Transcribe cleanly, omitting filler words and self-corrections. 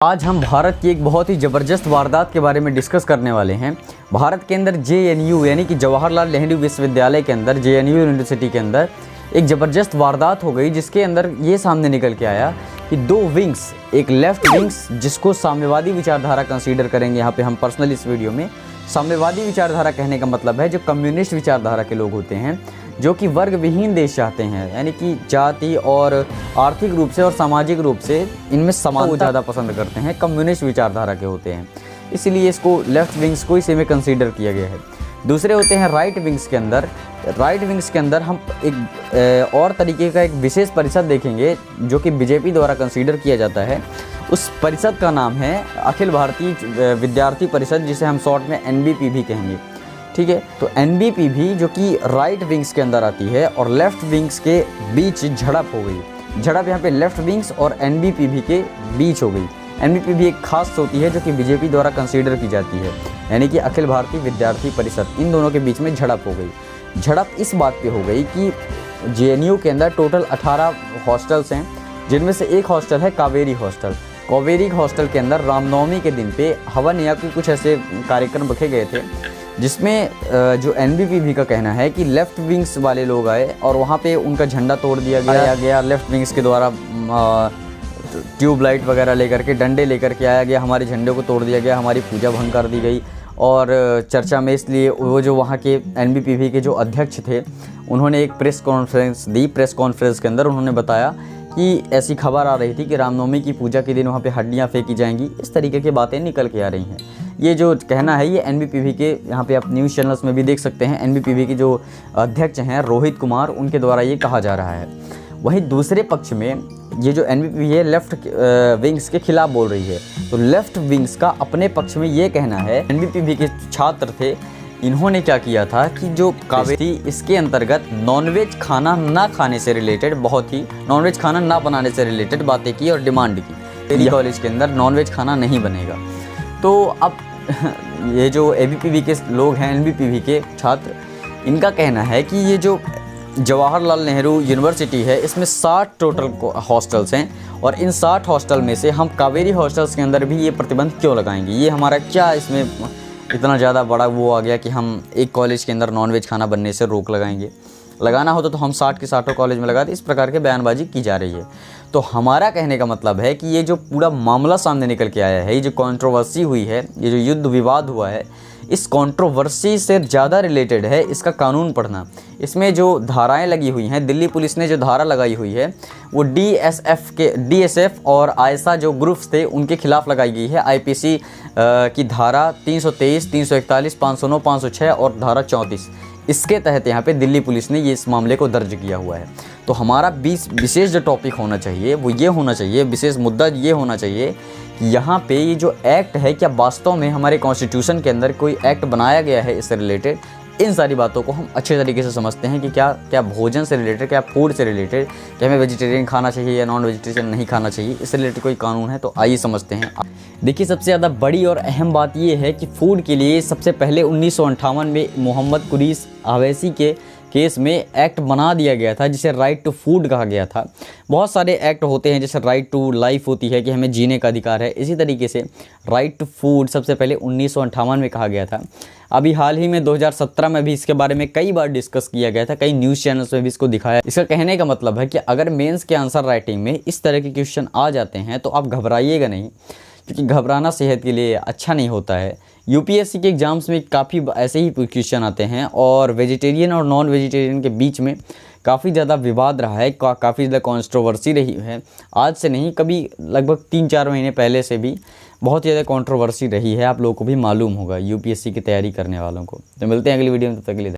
आज हम भारत की एक बहुत ही ज़बरदस्त वारदात के बारे में डिस्कस करने वाले हैं। भारत के अंदर JNU यानी कि जवाहरलाल नेहरू विश्वविद्यालय के अंदर JNU यूनिवर्सिटी के अंदर एक ज़बरदस्त वारदात हो गई, जिसके अंदर ये सामने निकल के आया कि दो विंग्स, एक लेफ़्ट विंग्स जिसको साम्यवादी विचारधारा कंसीडर करेंगे यहाँ पे हम पर्सनल इस वीडियो में। साम्यवादी विचारधारा कहने का मतलब है जो कम्युनिस्ट विचारधारा के लोग होते हैं, जो कि वर्ग विहीन देश चाहते हैं, यानी कि जाति और आर्थिक रूप से और सामाजिक रूप से इनमें समानता ज़्यादा पसंद करते हैं, कम्युनिस्ट विचारधारा के होते हैं। इसीलिए इसको लेफ़्ट विंग्स को इसी में कंसीडर किया गया है। दूसरे होते हैं राइट विंग्स के अंदर। राइट विंग्स के अंदर हम एक और तरीके का एक विशेष परिषद देखेंगे जो कि बीजेपी द्वारा कंसीडर किया जाता है। उस परिषद का नाम है अखिल भारतीय विद्यार्थी परिषद, जिसे हम शॉर्ट में NBP भी कहेंगे। ठीक है, तो NBP भी जो कि राइट विंग्स के अंदर आती है और लेफ़्ट विंग्स के बीच झड़प हो गई। झड़प यहाँ पे लेफ़्ट विंग्स और NBP के बीच हो गई। NBP भी एक खास होती है जो कि बीजेपी द्वारा कंसीडर की जाती है, यानी कि अखिल भारतीय विद्यार्थी परिषद। इन दोनों के बीच में झड़प हो गई। झड़प इस बात पे हो गई कि JNU के अंदर टोटल 18 हॉस्टल्स हैं, जिनमें से एक हॉस्टल है कावेरी हॉस्टल। कावेरी हॉस्टल के अंदर रामनवमी के दिन पे हवन या कि कुछ ऐसे कार्यक्रम रखे गए थे, जिसमें जो NBP का कहना है कि लेफ़्ट विंग्स वाले लोग आए और वहाँ पे उनका झंडा तोड़ दिया गया। लेफ़्ट विंग्स के द्वारा ट्यूब लाइट वगैरह लेकर के, डंडे लेकर के आया गया, हमारे झंडे को तोड़ दिया गया, हमारी पूजा भंग कर दी गई। और चर्चा में इसलिए वो जो वहाँ के NBP के जो अध्यक्ष थे, उन्होंने एक प्रेस कॉन्फ्रेंस दी। प्रेस कॉन्फ्रेंस के अंदर उन्होंने बताया कि ऐसी खबर आ रही थी कि रामनवमी की पूजा के दिन वहाँ पे हड्डियाँ फेंकी जाएंगी। इस तरीके की बातें निकल के आ रही हैं। ये जो कहना है ये NBP के, यहाँ पे आप न्यूज़ चैनल्स में भी देख सकते हैं, NBP के जो अध्यक्ष हैं रोहित कुमार, उनके द्वारा ये कहा जा रहा है। वहीं दूसरे पक्ष में ये जो NBP है लेफ़्ट विंग्स के खिलाफ बोल रही है। तो लेफ़्ट विंग्स का अपने पक्ष में ये कहना है, NBP के छात्र थे, इन्होंने क्या किया था कि जो कावेरी इसके अंतर्गत नॉनवेज खाना ना खाने से रिलेटेड, बहुत ही नॉनवेज खाना ना बनाने से रिलेटेड बातें की और डिमांड की। कॉलेज के अंदर नॉनवेज खाना नहीं बनेगा। तो अब ये जो ABPV के लोग हैं, NBPV के छात्र, इनका कहना है कि ये जो जवाहरलाल नेहरू यूनिवर्सिटी है, इसमें 60 टोटल हॉस्टल्स हैं और इन 60 हॉस्टल में से हम कावेरी हॉस्टल्स के अंदर भी ये प्रतिबंध क्यों लगाएंगे? ये हमारा क्या इसमें इतना ज़्यादा बड़ा वो आ गया कि हम एक कॉलेज के अंदर नॉनवेज खाना बनने से रोक लगाएंगे? लगाना होता तो हम 60 के 60 कॉलेज में लगा दें। इस प्रकार के बयानबाजी की जा रही है। तो हमारा कहने का मतलब है कि ये जो पूरा मामला सामने निकल के आया है, ये जो कंट्रोवर्सी हुई है, ये जो युद्ध विवाद हुआ है, इस कंट्रोवर्सी से ज़्यादा रिलेटेड है इसका कानून पढ़ना। इसमें जो धाराएं लगी हुई हैं, दिल्ली पुलिस ने जो धारा लगाई हुई है वो DSF और आयसा जो ग्रुप्स थे उनके खिलाफ लगाई गई है। IPC की धारा 323, 341, 509, 506 और धारा 34, इसके तहत यहाँ पे दिल्ली पुलिस ने ये इस मामले को दर्ज किया हुआ है। तो हमारा विशेष जो टॉपिक होना चाहिए वो ये होना चाहिए, विशेष मुद्दा ये होना चाहिए कि यहाँ पे ये जो एक्ट है, क्या वास्तव में हमारे कॉन्स्टिट्यूशन के अंदर कोई एक्ट बनाया गया है इससे रिलेटेड? इन सारी बातों को हम अच्छे तरीके से समझते हैं कि क्या भोजन से रिलेटेड, क्या फूड से रिलेटेड, क्या हमें वेजिटेरियन खाना चाहिए या नॉन वेजिटेरियन नहीं खाना चाहिए, इससे रिलेटेड कोई कानून है? तो आइए समझते हैं। देखिए, सबसे ज़्यादा बड़ी और अहम बात ये है कि फ़ूड के लिए सबसे पहले 1958 में मोहम्मद कुरैशी अवैसी के केस में एक्ट बना दिया गया था, जिसे राइट टू फूड कहा गया था। बहुत सारे एक्ट होते हैं, जैसे राइट टू लाइफ होती है कि हमें जीने का अधिकार है। इसी तरीके से राइट टू फूड सबसे पहले 1958 में कहा गया था। अभी हाल ही में 2017 में भी इसके बारे में कई बार डिस्कस किया गया था, कई न्यूज़ चैनल्स में भी इसको दिखाया। इसका कहने का मतलब है कि अगर मेंस के आंसर राइटिंग में इस तरह के क्वेश्चन आ जाते हैं तो आप घबराइएगा नहीं, क्योंकि घबराना सेहत के लिए अच्छा नहीं होता है। UPSC के एग्ज़ाम्स में काफ़ी ऐसे ही क्वेश्चन आते हैं और वेजिटेरियन और नॉन वेजिटेरियन के बीच में काफ़ी ज़्यादा विवाद रहा है, काफ़ी ज़्यादा कंट्रोवर्सी रही है। आज से नहीं, कभी लगभग 3-4 महीने पहले से भी बहुत ज़्यादा कंट्रोवर्सी रही है। आप लोगों को भी मालूम होगा, UPSC की तैयारी करने वालों को। तो मिलते हैं अगली वीडियो में, तब तक के लिए।